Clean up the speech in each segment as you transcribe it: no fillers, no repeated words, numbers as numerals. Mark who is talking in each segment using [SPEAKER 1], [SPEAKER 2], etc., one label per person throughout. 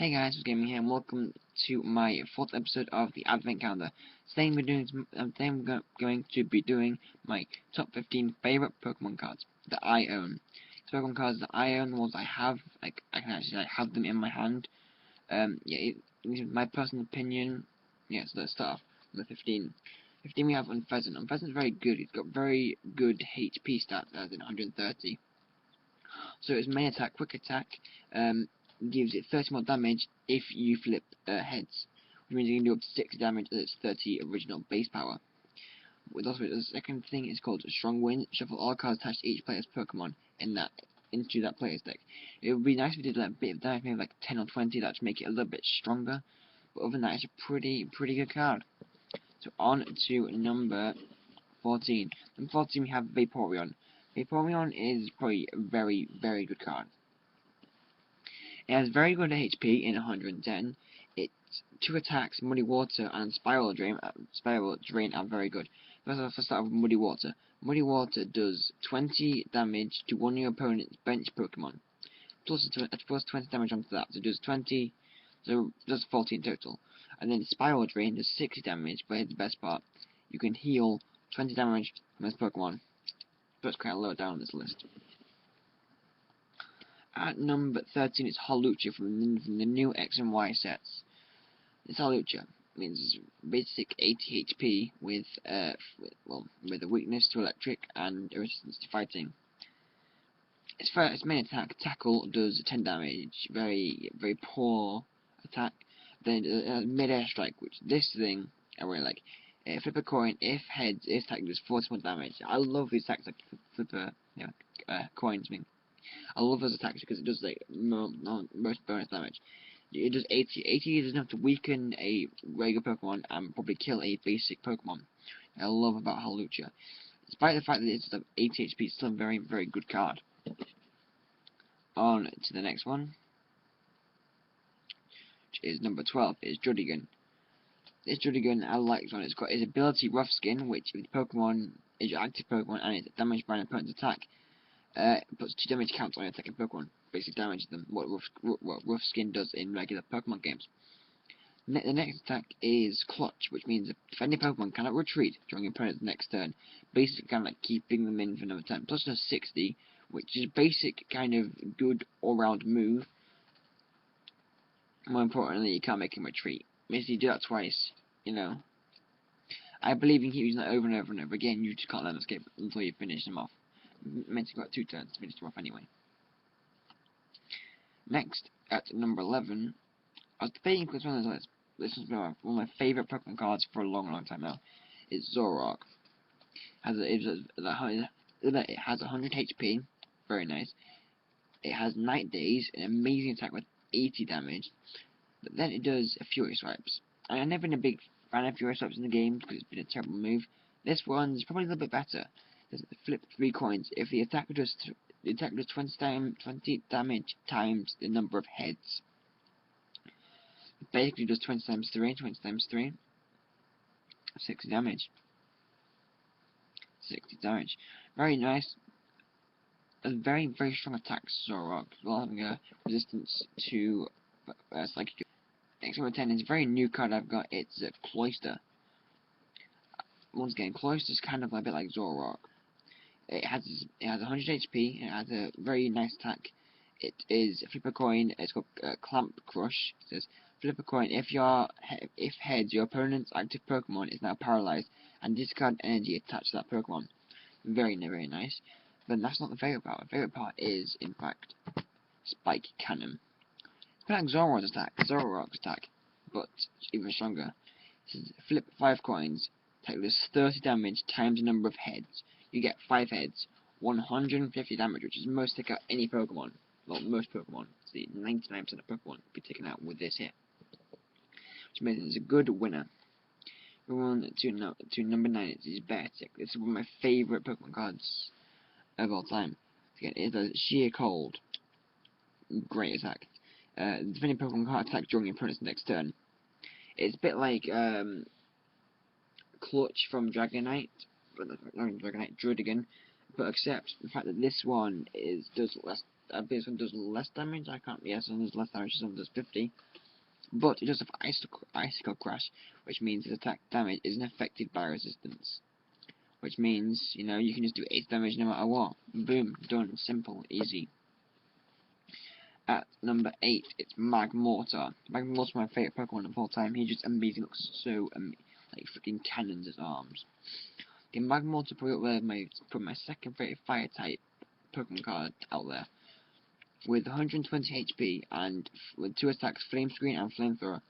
[SPEAKER 1] Hey guys, it's Gaming here, and welcome to my fourth episode of the Advent Calendar. Today I'm going to be doing my top 15 favorite Pokemon cards that I own. So Pokemon cards that I own, the ones I have, like I can actually have them in my hand. This is my personal opinion. Yeah, so let's start off with the 15. 15 we have on Pheasant. Pheasant's very good. He's got very good HP stats, as in 130. So its main attack, quick attack, gives it 30 more damage if you flip heads, which means you can do up to 6 damage at its 30 original base power. With also the second thing is called Strong Wind. Shuffle all cards attached to each player's Pokemon into that player's deck. It would be nice if we did like a bit of damage, maybe like 10 or 20, that would make it a little bit stronger. But other than that, it's a pretty good card. So on to number 14. Number 14 we have Vaporeon. Vaporeon is probably a very good card. It has very good HP in 110. Its 2 attacks, Muddy Water and Spiral Drain are very good. First off, let's start with Muddy Water. Muddy Water does 20 damage to one of your opponent's bench Pokemon. Plus 20 damage onto that, so it does 20, so it does 40 in total. And then Spiral Drain does 60 damage, but here's the best part. You can heal 20 damage from this Pokemon. But it's kind of low down on this list. At number 13 is Hawlucha from the new X and Y sets. This Hawlucha means basic 80 HP with a weakness to electric and a resistance to fighting. Its main attack, Tackle, does 10 damage, very poor attack. Then mid-air strike, which this thing I really like. Flip a coin, if heads, its attack does 40 more damage. I love these attacks like flip coins. I love those attacks because it does like most bonus damage. It does 80. 80 is enough to weaken a regular Pokemon and probably kill a basic Pokemon. I love about Hawlucha. Despite the fact that it's 80 HP, it's still a very good card. On to the next one, which is number 12, is Judigan. This Judigan I like this one. It's got its ability Rough Skin, which if the Pokemon is your active Pokemon and it's damaged by an opponent's attack, puts 2 damage counts on your attacking Pokemon, basically damages them, what Rough Skin does in regular Pokemon games. The next attack is Clutch, which means if any Pokemon cannot retreat during your opponent's next turn, basically kind of like keeping them in for another turn. Plus does 60, which is a basic kind of good all-round move. More importantly, you can't make him retreat. If you do that twice, I believe you can keep using that over and over and over again, you just can't let him escape until you finish him off. Meant to go at 2 turns to finish him off anyway. Next, at number 11, I was debating because this was one of my favourite Pokemon cards for a long time now. It's Zoroark. It has 100 HP, very nice. It has Night Daze, an amazing attack with 80 damage. But then it does a Fury Swipes. I've never been a big fan of Fury Swipes in the game because it's been a terrible move. This one's probably a little bit better. Flip 3 coins. If the attacker does 20 damage times the number of heads. It basically does 20 times 3, 60 damage. 60 damage. Very nice. A very strong attack, Zoroark, while having a resistance to psychic. Next number 10 is a very new card I've got. It's Cloyster. Once again, Cloyster's kind of a bit like Zoroark. It has 100 HP. It has a very nice attack. It is flip a coin. It's got Clamp Crush. It says flip a coin. If heads, your opponent's active Pokemon is now paralyzed, and discard energy attached to that Pokemon. Very nice. But that's not the favorite part. The favorite part is, in fact, Spike Cannon. It's like Zoroark's attack, but even stronger. It says flip 5 coins. Attack does 30 damage times the number of heads. You get 5 heads, 150 damage, which is most take out any Pokemon. Well, most Pokemon. See, 99% of Pokemon be taken out with this hit, which means it's a good winner. Moving on to number 9, it's Beartic. This is one of my favourite Pokemon cards of all time. Again, it does Sheer Cold. Great attack. Defending Pokemon can't attack during your opponent's next turn. It's a bit like Clutch from Dragonite, Drudigan, but except the fact that this one does less. This one does less damage. This one does less damage. This one does 50. but it does have icicle crash, which means its attack damage isn't affected by resistance. Which means, you know, you can just do 8 damage no matter what. Boom, done, simple, easy. At number 8, it's Magmortar. Magmortar is my favourite Pokemon of all time. He's just amazing, looks so like freaking cannons as arms. The Magmortar probably my second favourite fire type Pokemon card out there. With 120 HP and with 2 attacks, Flame Screen and Flamethrower,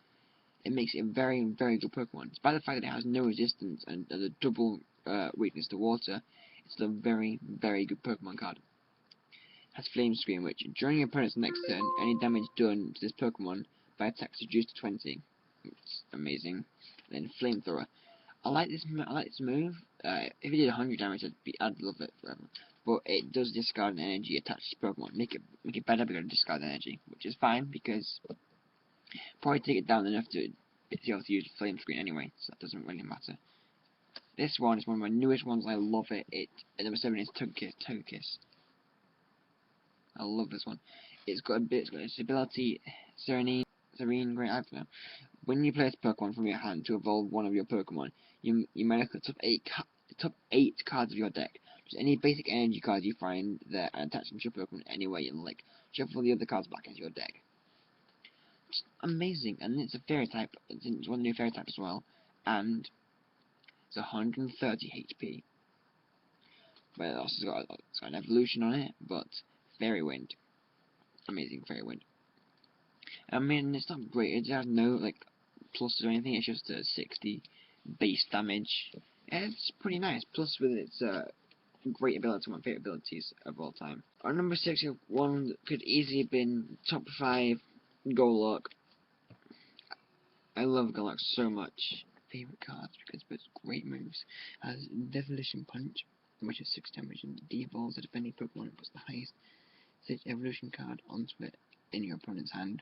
[SPEAKER 1] it makes it a very, very good Pokemon. Despite the fact that it has no resistance and a double weakness to water, it's a very, very good Pokemon card. It has Flame Screen, which during your opponent's next turn, any damage done to this Pokemon by attacks is reduced to 20. It's amazing. Then Flamethrower. I like this move. If it did 100 damage, I'd love it forever. But it does discard an energy attached to Pokemon. Make it better because it discard energy, which is fine because probably take it down enough to be able to use Flame Screen anyway, so that doesn't really matter. This one is one of my newest ones. I love it. At number 7 is Togekiss. I love this one. It's got its ability, Serene, Great, I don't know. When you play this Pokemon from your hand to evolve one of your Pokemon, you may look at the top 8 cards of your deck. Just any basic energy cards you find there and attach them to your Pokemon anyway, and like shuffle the other cards back into your deck. It's amazing, and it's a fairy type. It's one of the new fairy types as well, and it's 130 HP. But it's got an evolution on it, but Fairy Wind, amazing Fairy Wind. I mean, it's not great. It has no like pluses or anything. It's just a 60 base damage. It's pretty nice. Plus with its great ability, one of my favorite abilities of all time. Our number 6, one that could easily have been top 5, Golok. I love Golok so much. Favorite cards because it's great moves. Has Devolution Punch, which is 6 damage, and devolves a defending Pokemon and puts the highest such evolution card onto it in your opponent's hand.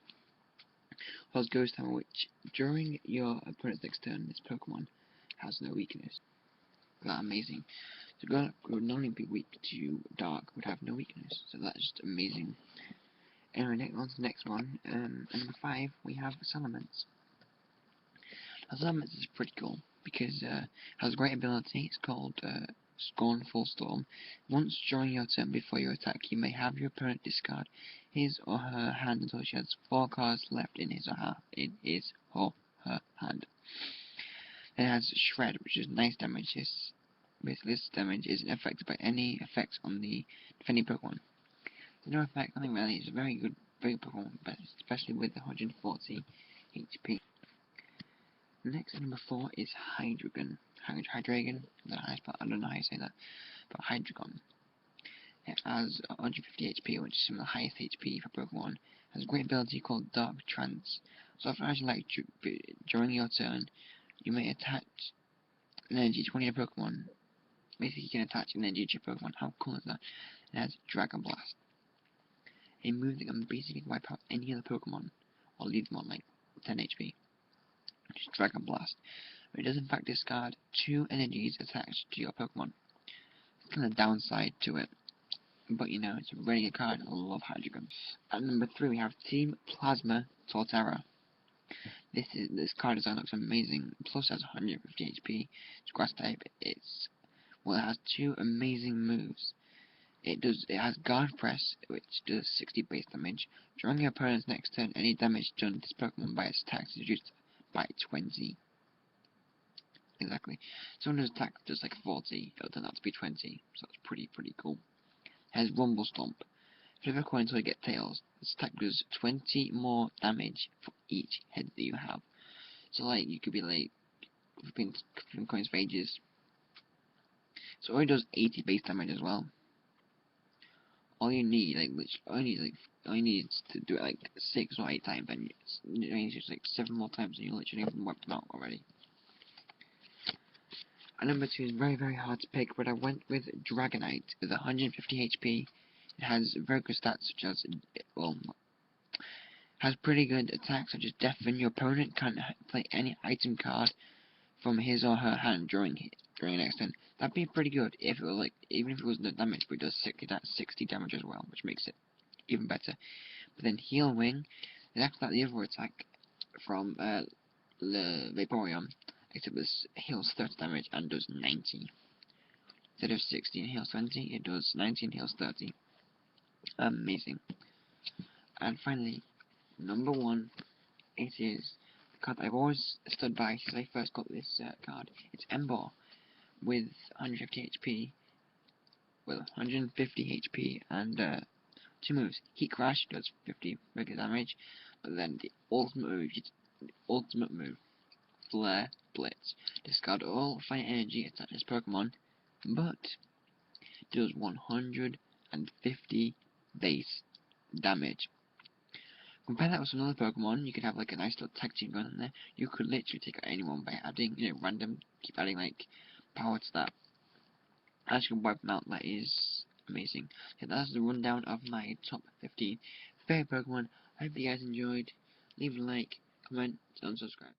[SPEAKER 1] Plus Ghost Hammer, which during your opponent's next turn, this Pokemon has no weakness. That's amazing. So Golok would not only be weak to Dark, would have no weakness. So that's just amazing. Anyway, on to the next one. Number 5, we have Salamence. Salamence is pretty cool because it has a great ability. It's called Scornful Storm. Once during your turn before you attack, you may have your opponent discard his or her hand until she has 4 cards left in his or her hand. Then it has Shred, which is nice damage. This damage isn't affected by any effects on the defending Pokemon. There's no effect, nothing really. It's a very good Pokemon, especially with the 140 HP. Next, at number 4 is Hydreigon. Hydreigon, I don't know how you say that, but Hydreigon. It has 150 HP, which is some of the highest HP for Pokemon. It has a great ability called Dark Trance. So after acting like during your turn, you may attach an energy to one of your Pokemon. Basically, you can attach an energy to your Pokemon. How cool is that? It has Dragon Blast. A move that can basically wipe out any other Pokemon, or leave them on like 10 HP. Which is Dragon Blast. But it does in fact discard 2 energies attached to your Pokemon. It's kind of downside to it. But you know, it's a really good card. I love Hydreigon. At number 3 we have Team Plasma Torterra. This card design looks amazing. Plus it has 150 HP. It's grass type. It has 2 amazing moves. It has Guard Press, which does 60 base damage. During your opponent's next turn, any damage done to this Pokemon by its attack is reduced by 20. Exactly. So when its attack does like 40, it'll turn out to be 20. So that's pretty cool. It has Rumble Stomp. Flip a coin until you get tails. This attack does 20 more damage for each head that you have. So like, you could be like, flipping coins for ages. So it only does 80 base damage as well. All you need, all you need is to do it like 6 or 8 times, and you need just like 7 more times, and you literally have wiped them out already. And number 2 is very hard to pick, but I went with Dragonite with 150 HP. It has very good stats such as, has pretty good attacks such as Deafen. Your opponent can't play any item card from his or her hand during next turn. That'd be pretty good if it was like, even if it wasn't damage, but it does 60 damage as well, which makes it even better. But then Heal Wing, and after that the other attack from Vaporeon, except this heals 30 damage and does 90. Instead of 60 and heals 20, it does 90 and heals 30. Amazing. And finally, number 1, it is the card I've always stood by since I first got this card. It's Ember with 150 HP, well, 150 HP and 2 moves. Heat Crash does 50 regular damage, but then the ultimate move, Flare Blitz. Discard all fire energy attached to this Pokemon, but does 150 base damage. Compare that with some other Pokemon, you could have like a nice little tag team going on there. You could literally take out anyone by adding, random, keep adding like power to that. As you can wipe them out, that is amazing. So that's the rundown of my top 15 favorite Pokemon. I hope you guys enjoyed. Leave a like, comment, and subscribe.